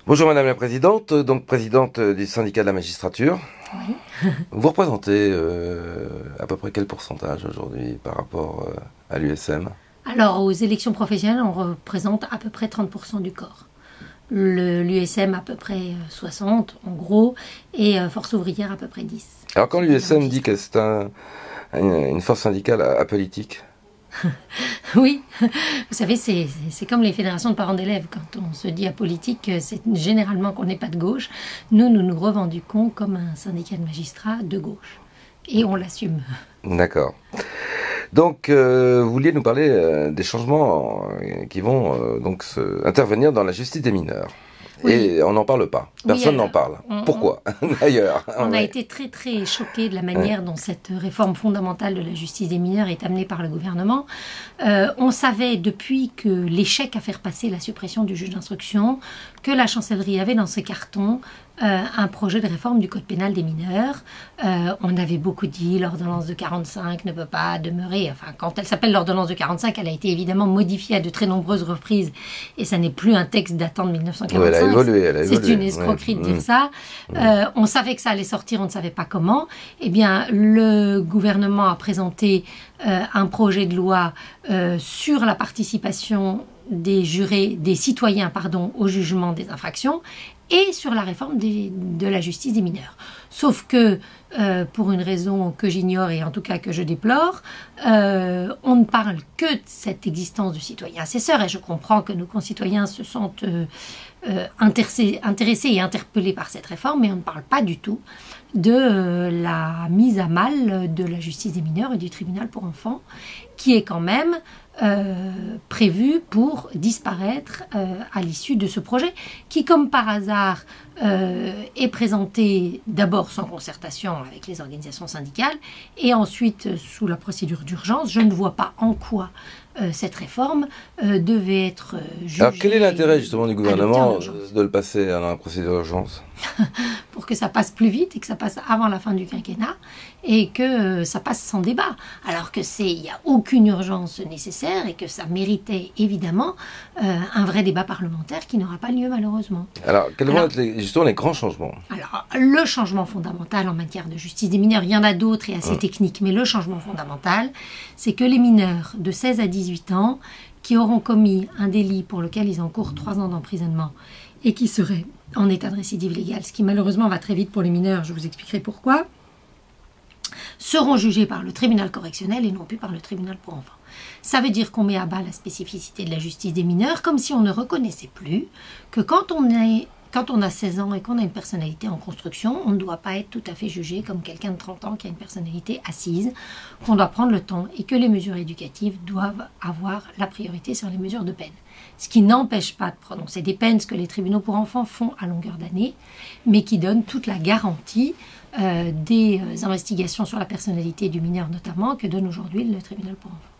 Bonjour Madame la Présidente, donc présidente du syndicat de la magistrature. Oui. Vous représentez à peu près quel pourcentage aujourd'hui par rapport à l'USM? Alors, aux élections professionnelles, on représente à peu près 30% du corps. L'USM à peu près 60, en gros, et Force ouvrière à peu près 10. Alors quand l'USM dit que c'est une force syndicale apolitique, Oui, vous savez, c'est comme les fédérations de parents d'élèves. Quand on se dit apolitique, c'est généralement qu'on n'est pas de gauche. Nous nous revendiquons comme un syndicat de magistrats de gauche. Et on l'assume. d'accord. Donc vous vouliez nous parler des changements qui vont intervenir dans la justice des mineurs. Oui. Et on n'en parle pas. Personne Oui, n'en parle. Pourquoi d'ailleurs? On a été très très choqués de la manière dont cette réforme fondamentale de la justice des mineurs est amenée par le gouvernement. On savait depuis que l'échec à faire passer la suppression du juge d'instruction, que la chancellerie avait dans ses cartons un projet de réforme du code pénal des mineurs. On avait beaucoup dit l'ordonnance de 45 ne peut pas demeurer. Enfin, quand elle s'appelle l'ordonnance de 45, elle a été évidemment modifiée à de très nombreuses reprises et ça n'est plus un texte datant de 1945. Oui, elle a évolué. C'est une escroquerie de dire ça. On savait que ça allait sortir, on ne savait pas comment. Eh bien, le gouvernement a présenté un projet de loi sur la participation des jurés, des citoyens, au jugement des infractions et sur la réforme de la justice des mineurs. Sauf que, pour une raison que j'ignore et en tout cas que je déplore, on ne parle que de cette existence du citoyen assesseur, et je comprends que nos concitoyens se sentent intéressés et interpellés par cette réforme, mais on ne parle pas du tout de la mise à mal de la justice des mineurs et du tribunal pour enfants, qui est quand même prévu pour disparaître à l'issue de ce projet, qui, comme par hasard, est présenté d'abord sans concertation avec les organisations syndicales et ensuite sous la procédure d'urgence. Je ne vois pas en quoi cette réforme devait être jugée. Alors quel est l'intérêt justement du gouvernement de le passer dans la procédure d'urgence? Pour que ça passe plus vite et que ça passe avant la fin du quinquennat et que ça passe sans débat. Alors que il n'y a aucune urgence nécessaire et que ça méritait évidemment un vrai débat parlementaire qui n'aura pas lieu malheureusement. Alors quels vont être justement les grands changements? Alors le changement fondamental en matière de justice des mineurs, il y en a d'autres et assez techniques, mais le changement fondamental, c'est que les mineurs de 16 à 18 ans qui auront commis un délit pour lequel ils encourent 3 ans d'emprisonnement et qui seraient en état de récidive légale, ce qui malheureusement va très vite pour les mineurs, je vous expliquerai pourquoi, seront jugés par le tribunal correctionnel et non plus par le tribunal pour enfants. Ça veut dire qu'on met à bas la spécificité de la justice des mineurs, comme si on ne reconnaissait plus que quand on a 16 ans et qu'on a une personnalité en construction, on ne doit pas être tout à fait jugé comme quelqu'un de 30 ans qui a une personnalité assise, qu'on doit prendre le temps et que les mesures éducatives doivent avoir la priorité sur les mesures de peine. Ce qui n'empêche pas de prononcer des peines, ce que les tribunaux pour enfants font à longueur d'année, mais qui donne toute la garantie des investigations sur la personnalité du mineur notamment que donne aujourd'hui le tribunal pour enfants.